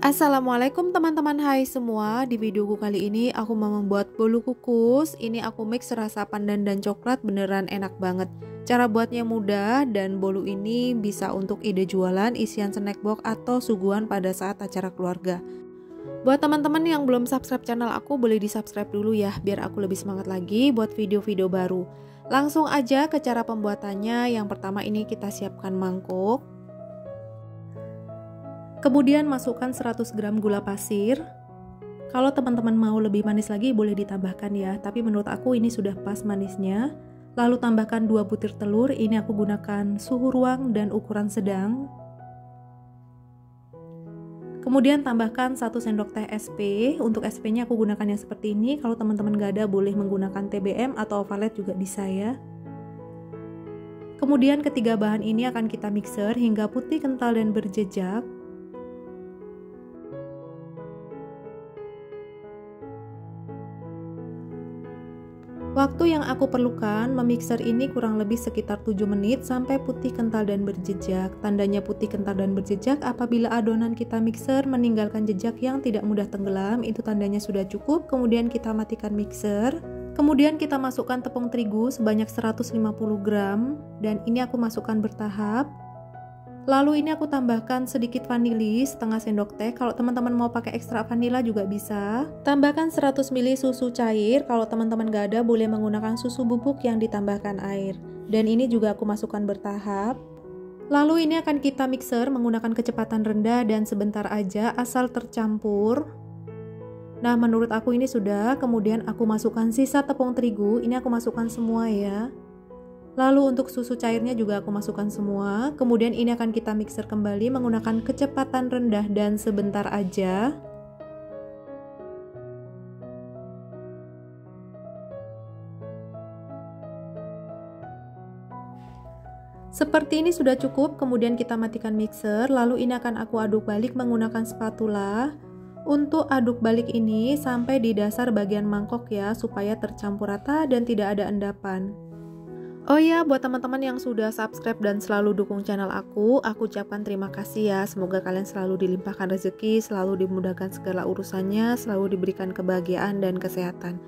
Assalamualaikum teman-teman, hai semua. Di videoku kali ini aku mau membuat bolu kukus. Ini aku mix rasa pandan dan coklat, beneran enak banget. Cara buatnya mudah dan bolu ini bisa untuk ide jualan, isian snack box atau suguhan pada saat acara keluarga. Buat teman-teman yang belum subscribe channel aku, boleh di subscribe dulu ya, biar aku lebih semangat lagi buat video-video baru. Langsung aja ke cara pembuatannya. Yang pertama ini kita siapkan mangkuk. Kemudian masukkan 100 gram gula pasir. Kalau teman-teman mau lebih manis lagi boleh ditambahkan ya, tapi menurut aku ini sudah pas manisnya. Lalu tambahkan 2 butir telur, ini aku gunakan suhu ruang dan ukuran sedang. Kemudian tambahkan 1 sendok teh SP, untuk SP nya aku gunakan yang seperti ini. Kalau teman-teman gak ada boleh menggunakan TBM atau ovalet juga bisa ya. Kemudian ketiga bahan ini akan kita mixer hingga putih kental dan berjejak. Waktu yang aku perlukan memixer ini kurang lebih sekitar 7 menit sampai putih kental dan berjejak. Tandanya putih kental dan berjejak apabila adonan kita mixer meninggalkan jejak yang tidak mudah tenggelam, itu tandanya sudah cukup. Kemudian kita matikan mixer. Kemudian kita masukkan tepung terigu sebanyak 150 gram dan ini aku masukkan bertahap. Lalu ini aku tambahkan sedikit vanili, setengah sendok teh. Kalau teman-teman mau pakai ekstra vanila juga bisa. Tambahkan 100 ml susu cair. Kalau teman-teman gak ada boleh menggunakan susu bubuk yang ditambahkan air. Dan ini juga aku masukkan bertahap. Lalu ini akan kita mixer menggunakan kecepatan rendah dan sebentar aja asal tercampur. Nah, menurut aku ini sudah. Kemudian aku masukkan sisa tepung terigu. Ini aku masukkan semua ya. Lalu untuk susu cairnya juga aku masukkan semua. Kemudian ini akan kita mixer kembali menggunakan kecepatan rendah dan sebentar aja. Seperti ini sudah cukup. Kemudian kita matikan mixer. Lalu ini akan aku aduk balik menggunakan spatula. Untuk aduk balik ini sampai di dasar bagian mangkok ya, supaya tercampur rata dan tidak ada endapan. Oh ya, buat teman-teman yang sudah subscribe dan selalu dukung channel aku ucapkan terima kasih ya. Semoga kalian selalu dilimpahkan rezeki, selalu dimudahkan segala urusannya, selalu diberikan kebahagiaan dan kesehatan.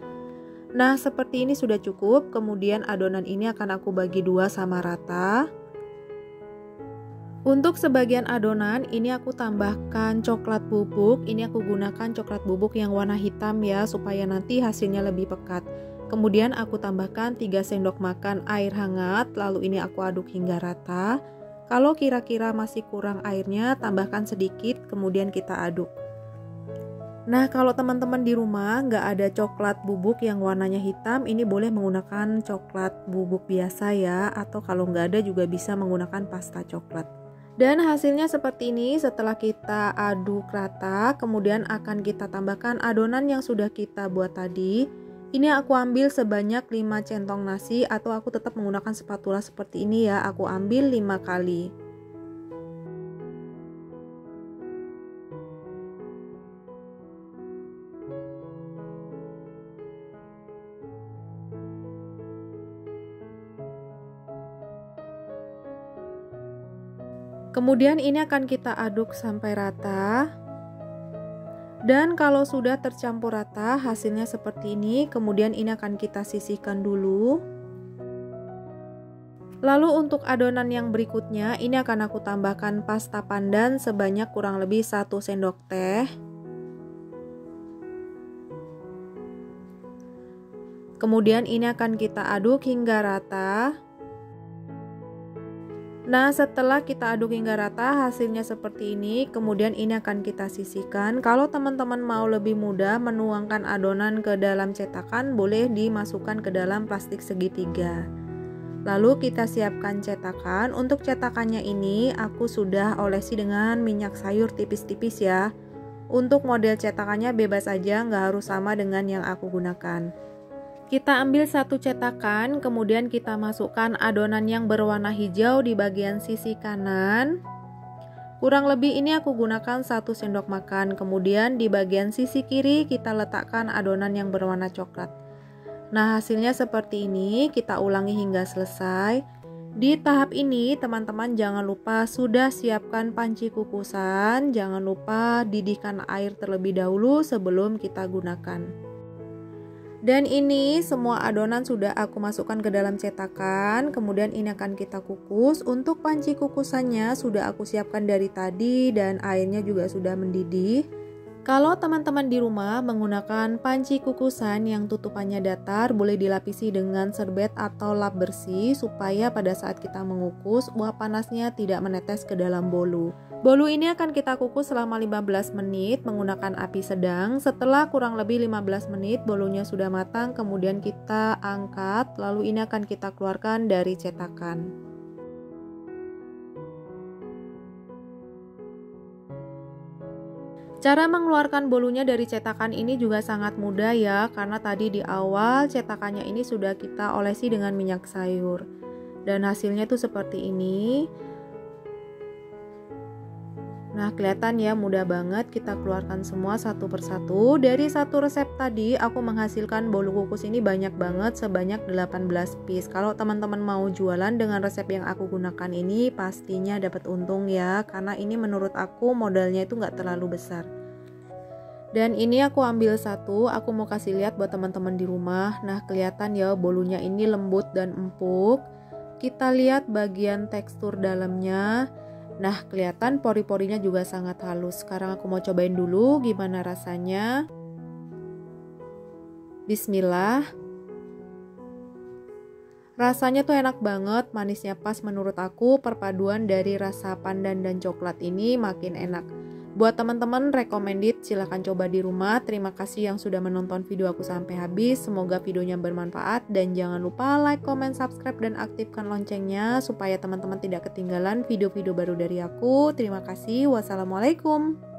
Nah, seperti ini sudah cukup. Kemudian adonan ini akan aku bagi dua sama rata. Untuk sebagian adonan ini aku tambahkan coklat bubuk. Ini aku gunakan coklat bubuk yang warna hitam ya, supaya nanti hasilnya lebih pekat. Kemudian aku tambahkan 3 sendok makan air hangat, lalu ini aku aduk hingga rata. Kalau kira-kira masih kurang airnya, tambahkan sedikit, kemudian kita aduk. Nah, kalau teman-teman di rumah nggak ada coklat bubuk yang warnanya hitam, ini boleh menggunakan coklat bubuk biasa ya, atau kalau nggak ada juga bisa menggunakan pasta coklat. Dan hasilnya seperti ini. Setelah kita aduk rata, kemudian akan kita tambahkan adonan yang sudah kita buat tadi. Ini aku ambil sebanyak 5 centong nasi, atau aku tetap menggunakan spatula seperti ini ya. Aku ambil 5 kali. Kemudian ini akan kita aduk sampai rata. Dan kalau sudah tercampur rata, hasilnya seperti ini. Kemudian ini akan kita sisihkan dulu. Lalu untuk adonan yang berikutnya, ini akan aku tambahkan pasta pandan sebanyak kurang lebih 1 sendok teh. Kemudian ini akan kita aduk hingga rata. Nah, setelah kita aduk hingga rata, hasilnya seperti ini. Kemudian ini akan kita sisihkan. Kalau teman-teman mau lebih mudah menuangkan adonan ke dalam cetakan, boleh dimasukkan ke dalam plastik segitiga. Lalu kita siapkan cetakan. Untuk cetakannya ini aku sudah olesi dengan minyak sayur tipis-tipis ya. Untuk model cetakannya bebas aja, nggak harus sama dengan yang aku gunakan. Kita ambil satu cetakan, kemudian kita masukkan adonan yang berwarna hijau di bagian sisi kanan. Kurang lebih ini aku gunakan 1 sendok makan. Kemudian di bagian sisi kiri kita letakkan adonan yang berwarna coklat. Nah, hasilnya seperti ini. Kita ulangi hingga selesai. Di tahap ini teman-teman jangan lupa sudah siapkan panci kukusan, jangan lupa didihkan air terlebih dahulu sebelum kita gunakan. Dan ini semua adonan sudah aku masukkan ke dalam cetakan, kemudian ini akan kita kukus. Untuk panci kukusannya sudah aku siapkan dari tadi dan airnya juga sudah mendidih. Kalau teman-teman di rumah menggunakan panci kukusan yang tutupannya datar, boleh dilapisi dengan serbet atau lap bersih supaya pada saat kita mengukus uap panasnya tidak menetes ke dalam bolu. Bolu ini akan kita kukus selama 15 menit menggunakan api sedang. Setelah kurang lebih 15 menit bolunya sudah matang, kemudian kita angkat, lalu ini akan kita keluarkan dari cetakan. Cara mengeluarkan bolunya dari cetakan ini juga sangat mudah ya, karena tadi di awal cetakannya ini sudah kita olesi dengan minyak sayur. Dan hasilnya tuh seperti ini. Nah, kelihatan ya mudah banget kita keluarkan semua satu persatu. Dari satu resep tadi aku menghasilkan bolu kukus ini banyak banget, sebanyak 18 piece. Kalau teman-teman mau jualan dengan resep yang aku gunakan ini pastinya dapat untung ya, karena ini menurut aku modalnya itu nggak terlalu besar. Dan ini aku ambil satu, aku mau kasih lihat buat teman-teman di rumah. Nah, kelihatan ya bolunya ini lembut dan empuk. Kita lihat bagian tekstur dalamnya. Nah, kelihatan pori-porinya juga sangat halus. Sekarang aku mau cobain dulu gimana rasanya. Bismillah. Rasanya tuh enak banget, manisnya pas menurut aku. Perpaduan dari rasa pandan dan coklat ini makin enak. Buat teman-teman recommended, silahkan coba di rumah. Terima kasih yang sudah menonton video aku sampai habis. Semoga videonya bermanfaat dan jangan lupa like, comment, subscribe, dan aktifkan loncengnya supaya teman-teman tidak ketinggalan video-video baru dari aku. Terima kasih. Wassalamualaikum.